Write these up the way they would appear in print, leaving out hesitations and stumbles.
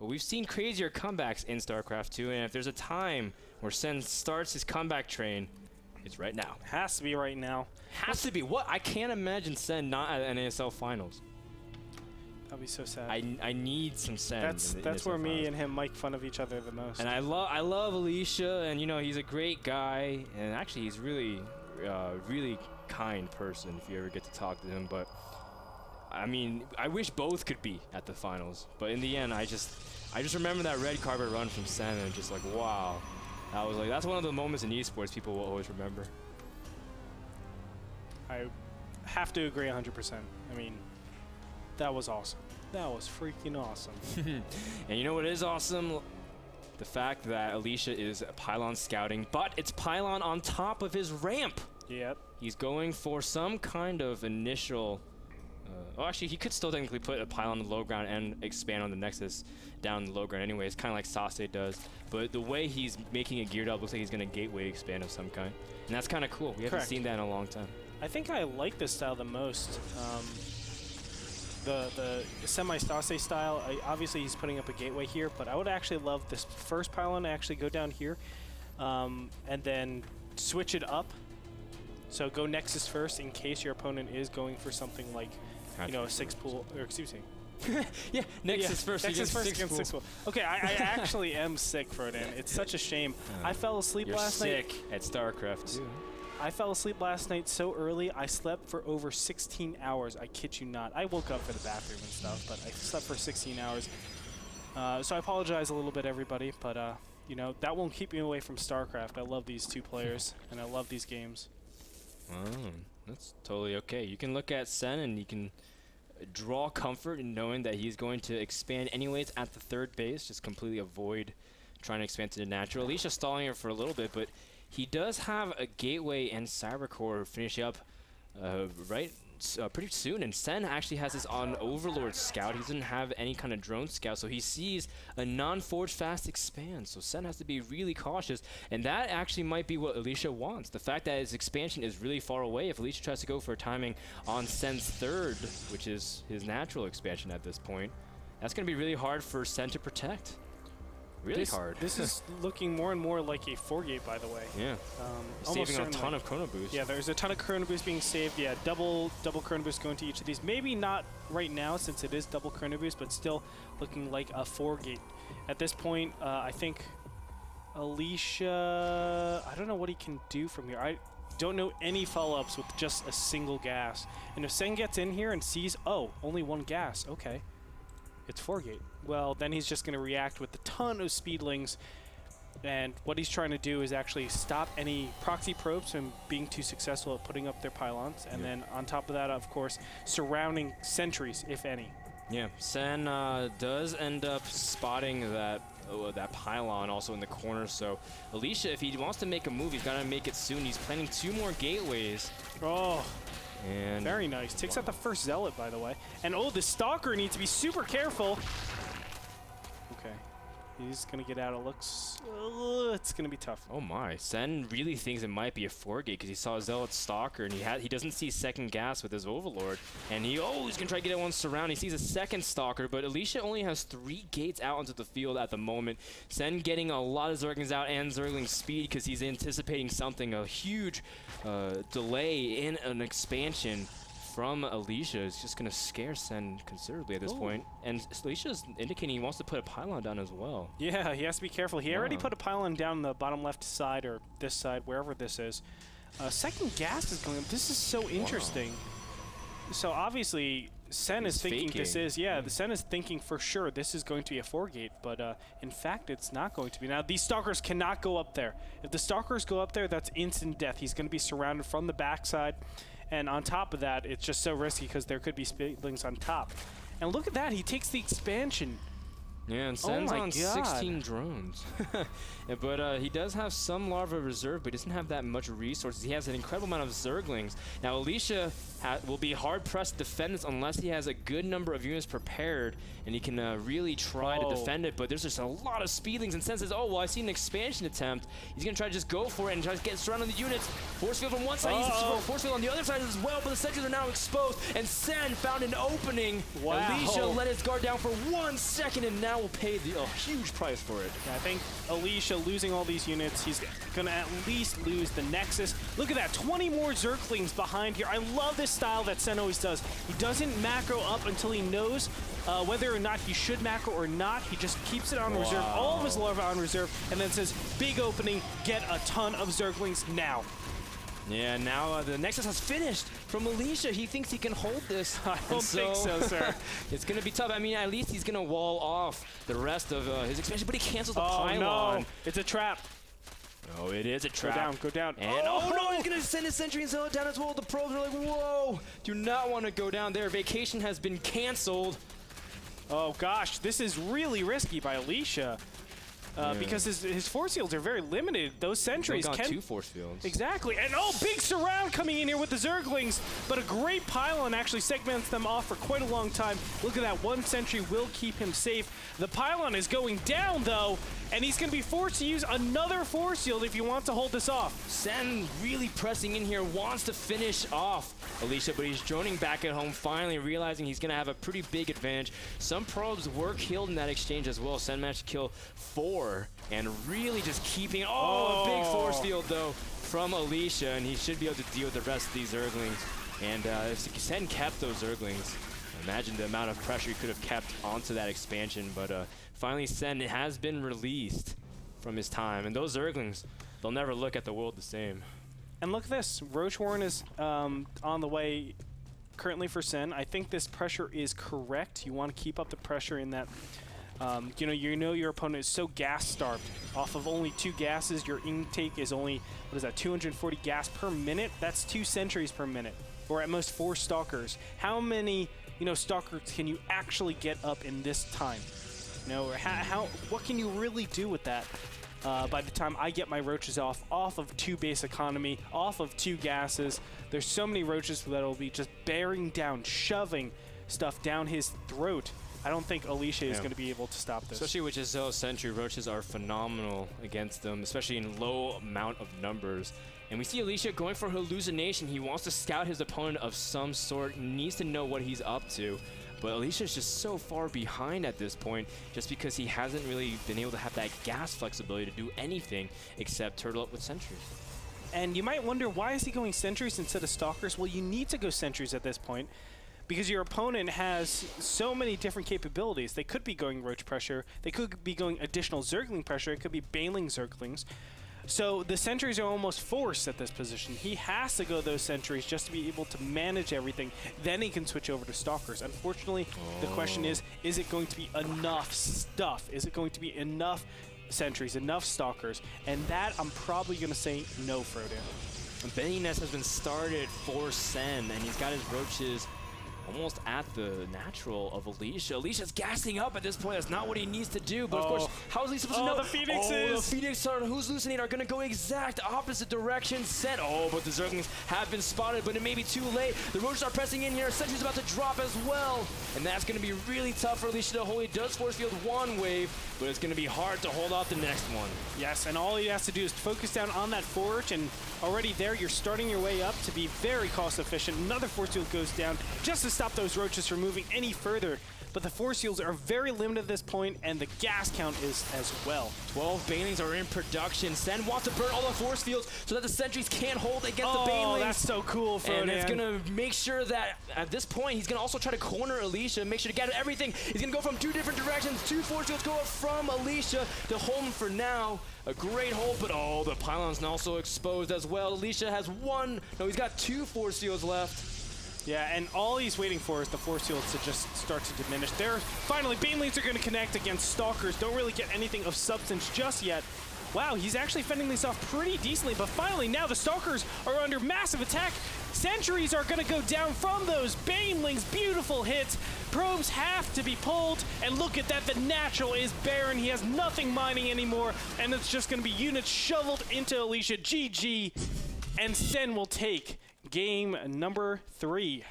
But we've seen crazier comebacks in StarCraft 2, and if there's a time where Sen starts his comeback train, it's right now. Has to be right now. Has to be. What? I can't imagine Sen not at NASL Finals. That'd be so sad. I need some Sen. That's where me and him make fun of each other the most. And I love Alicia, and you know he's a great guy, and actually he's really really kind person if you ever get to talk to him. But I mean, I wish both could be at the finals. But in the end, I just remember that red carpet run from Sen, and just like wow, that's one of the moments in esports people will always remember. I have to agree 100%. I mean, that was awesome. That was freaking awesome. And you know what is awesome? The fact that Alicia is pylon scouting, but it's pylon on top of his ramp. Yep. He's going for some kind of initial... well, actually, he could still technically put a pylon on the low ground and expand on the Nexus down the low ground anyways, kind of like Sase does. But the way he's making it geared up looks like he's going to gateway expand of some kind. And that's kind of cool. We haven't seen that in a long time. I think I like this style the most. The semi-Sase style, obviously he's putting up a gateway here, but I would actually love this first pylon to actually go down here and then switch it up. So go Nexus first in case your opponent is going for something like, you know, a 6-pool, or excuse me. Yeah, Nexus first Nexus against first 6-pool. Okay, I actually am sick for it, and it's such a shame. I fell asleep last night. You're sick at StarCraft too. I fell asleep last night so early, I slept for over 16 hours. I kid you not. I woke up for the bathroom and stuff, but I slept for 16 hours. So I apologize a little bit, everybody, but you know, that won't keep me away from StarCraft. I love these two players, and I love these games. Oh, that's totally okay. You can look at Sen and you can draw comfort in knowing that he's going to expand anyways at the third base, just completely avoid trying to expand to the natural. Alicia stalling her for a little bit, but he does have a gateway and cybercore finishing up pretty soon, and Sen actually has this on Overlord scout. He doesn't have any kind of drone scout, so he sees a non-forge fast expand. So Sen has to be really cautious, and that actually might be what Alicia wants. The fact that his expansion is really far away. If Alicia tries to go for a timing on Sen's third, which is his natural expansion at this point, that's going to be really hard for Sen to protect. Really hard. This is looking more and more like a 4-gate, by the way. Yeah. Saving a ton of chrono boost. Yeah, there's a ton of chrono boost being saved. Yeah, double chrono boost going to each of these. Maybe not right now since it is double chrono boost, but still looking like a 4-gate. At this point, I think Alicia, I don't know what he can do from here. I don't know any follow-ups with just a single gas. And if Sen gets in here and sees, oh, only one gas, okay. It's 4-gate. Well, then he's just going to react with a ton of speedlings, and what he's trying to do is actually stop any proxy probes from being too successful at putting up their pylons, and then on top of that, of course, surrounding sentries, if any. Yeah, Sen does end up spotting that pylon also in the corner, so Alicia, if he wants to make a move, he's got to make it soon. He's planning 2 more gateways. Oh. And very nice. Takes out the first Zealot, by the way. And oh, the Stalker needs to be super careful. Okay. He's going to get out. It looks... it's going to be tough. Oh my. Sen really thinks it might be a 4-gate because he saw Zealot Stalker and he doesn't see second gas with his Overlord. And he's going to try to get it one surround. He sees a second Stalker, but Alicia only has 3 gates out onto the field at the moment. Sen getting a lot of Zerglings out and Zergling speed because he's anticipating something, a huge delay in an expansion from Alicia is just going to scare Sen considerably at this point. And Alicia's indicating he wants to put a pylon down as well. Yeah, he has to be careful. He already put a pylon down the bottom left side, or this side, wherever this is. Second gas is going up. This is so interesting. So obviously, Sen is thinking this is, the Sen is thinking for sure this is going to be a 4-gate, but in fact, it's not going to be. Now, these Stalkers cannot go up there. If the Stalkers go up there, that's instant death. He's going to be surrounded from the backside. And on top of that, it's just so risky because there could be speedlings on top. And look at that, he takes the expansion. Yeah, and Sen's on 16 drones. But he does have some Larva reserve, but he doesn't have that much resources. He has an incredible amount of Zerglings. Now, Alicia will be hard-pressed to defend this unless he has a good number of units prepared, and he can really try to defend it. But there's just a lot of speedlings, and Sen says, oh, well, I see an expansion attempt. He's going to try to just go for it and try to get surrounded the units. Force field from one side, he's force field on the other side as well, but the sentries are now exposed, and Sen found an opening. Alicia let his guard down for 1 second, and now now will pay a huge price for it. Yeah, I think Alicia losing all these units, he's going to at least lose the Nexus. Look at that, 20 more Zerglings behind here. I love this style that Sen always does. He doesn't macro up until he knows whether or not he should macro or not. He just keeps it on reserve, all of his larvae on reserve, and then says, big opening, get a ton of Zerglings now. Yeah, now the Nexus has finished from Alicia. He thinks he can hold this. I don't think so, sir. It's going to be tough. I mean, at least he's going to wall off the rest of his expansion, but he cancels the pylon. No, it's a trap. Oh, it is a trap. Go down. And oh no, he's going to send his Sentry and Zealot down as well. The probes are like, whoa, do not want to go down there. Vacation has been canceled. Oh gosh, this is really risky by Alicia. Because his force fields are very limited. Those sentries can... He's got 2 force fields. Exactly. And big surround coming in here with the Zerglings. But a great pylon actually segments them off for quite a long time. Look at that. One sentry will keep him safe. The pylon is going down, though. And he's going to be forced to use another force field if you want to hold this off. Sen really pressing in here, wants to finish off Alicia, but he's droning back at home, finally realizing he's going to have a pretty big advantage. Some probes were killed in that exchange as well. Sen managed to kill 4 and really just keeping... a big force field, though, from Alicia, and he should be able to deal with the rest of these Zerglings. And if Sen kept those Zerglings, imagine the amount of pressure he could have kept onto that expansion, but... finally, Sen has been released from his time. And those Zerglings, they'll never look at the world the same. And look at this. Roach Warren is on the way currently for Sen. I think this pressure is correct. You want to keep up the pressure in that, you know your opponent is so gas-starved. Off of only 2 gases, your intake is only, 240 gas per minute? That's 2 sentries per minute. Or at most 4 stalkers. How many, stalkers can you actually get up in this time? What can you really do with that by the time I get my roaches off of 2 base economy, off of 2 gases? There's so many roaches that'll be just bearing down, shoving stuff down his throat. I don't think Alicia is going to be able to stop this. Especially with Giselle Sentry, roaches are phenomenal against them, especially in low amount of numbers. And we see Alicia going for hallucination. He wants to scout his opponent of some sort, needs to know what he's up to. But Alicia's just so far behind at this point just because he hasn't really been able to have that gas flexibility to do anything except turtle up with sentries. And you might wonder, why is he going sentries instead of stalkers? Well, you need to go sentries at this point because your opponent has so many different capabilities. They could be going roach pressure. They could be going additional Zergling pressure. It could be Baneling Zerglings. So the sentries are almost forced at this position. He has to go those sentries just to be able to manage everything. Then he can switch over to stalkers. Unfortunately, the question is it going to be enough stuff? Is it going to be enough sentries, enough stalkers? And that I'm probably going to say no, Frodo. Benny Nest has been started for Sen, and he's got his roaches almost at the natural of Alicia. Alicia's gassing up at this point. That's not what he needs to do. But of course, how is he supposed to know? The Phoenixes! The Phoenix are who's hallucinating are going to go exact opposite direction. Sen. But the Zerglings have been spotted, but it may be too late. The roaches are pressing in here. Sentry's about to drop as well. And that's going to be really tough for Alicia to hold. He does force field 1 wave, but it's going to be hard to hold off the next one. Yes, and all he has to do is focus down on that forge, and already there you're starting your way up to be very cost efficient. Another force field goes down just to stop those roaches from moving any further. But the force fields are very limited at this point, and the gas count is as well. 12 Banelings are in production. Sen wants to burn all the force fields so that the sentries can't hold against the Banelings. Oh, that's so cool, Frodan. And it's going to make sure that at this point, he's going to also try to corner Alicia, make sure to gather everything. He's going to go from 2 different directions. 2 force fields go up from Alicia to hold him for now. A great hold, but the pylon's also exposed as well. Alicia has he's got 2 force fields left. Yeah, and all he's waiting for is the force fields to just start to diminish. Finally, Banelings are going to connect against Stalkers. Don't really get anything of substance just yet. Wow, he's actually fending this off pretty decently, but finally now the Stalkers are under massive attack. Sentries are going to go down from those Banelings. Beautiful hits. Probes have to be pulled, and look at that. The natural is barren. He has nothing mining anymore, and it's just going to be units shoveled into Alicia. GG, and Sen will take game number 3.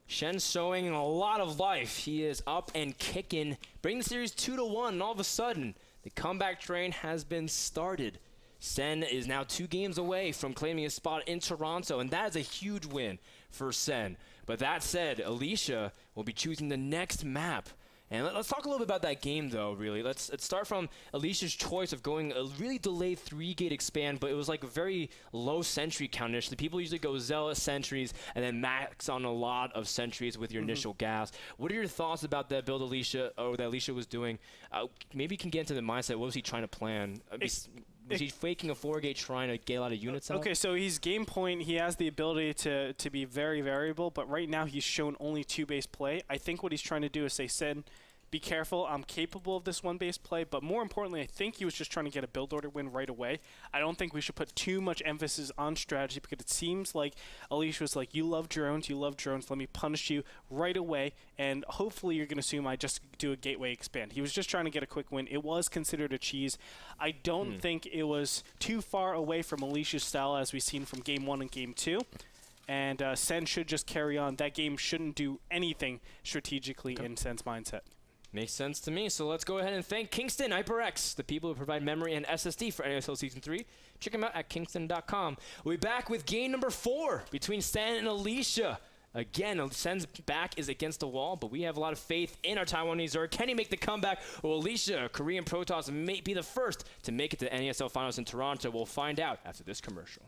Shen showing a lot of life. He is up and kicking, bringing the series 2-1, and all of a sudden, the comeback train has been started. Sen is now 2 games away from claiming a spot in Toronto, and that is a huge win for Sen. But that said, Alicia will be choosing the next map, And let's talk a little bit about that game, though, really. Let's start from Alicia's choice of going a really delayed 3-gate expand, but it was like a very low sentry count initially. People usually go Zealot sentries and then max on a lot of sentries with your initial gas. What are your thoughts about that build Alicia, or that Alicia was doing? Maybe you can get into the mindset. What was he trying to plan? Was he faking a 4-gate trying to get a lot of units out? Okay, so he's game point. He has the ability to be very variable, but right now he's shown only 2-base play. I think what he's trying to do is say, Sen, be careful, I'm capable of this 1-base play, but more importantly, I think he was just trying to get a build order win right away. I don't think we should put too much emphasis on strategy, because it seems like Alicia was like, you love drones, let me punish you right away, and hopefully you're going to assume I just do a gateway expand. He was just trying to get a quick win. It was considered a cheese. I don't think it was too far away from Alicia's style, as we've seen from Game 1 and Game 2. And Sen should just carry on. That game shouldn't do anything strategically in Sen's mindset. Makes sense to me. So let's go ahead and thank Kingston HyperX, the people who provide memory and SSD for NASL Season 3. Check them out at kingston.com. We'll be back with game number 4 between Sen and Alicia. Again, Sen's back is against the wall, but we have a lot of faith in our Taiwanese Zerg. Can he make the comeback? Will Alicia, Korean Protoss, may be the first to make it to the NASL Finals in Toronto? We'll find out after this commercial.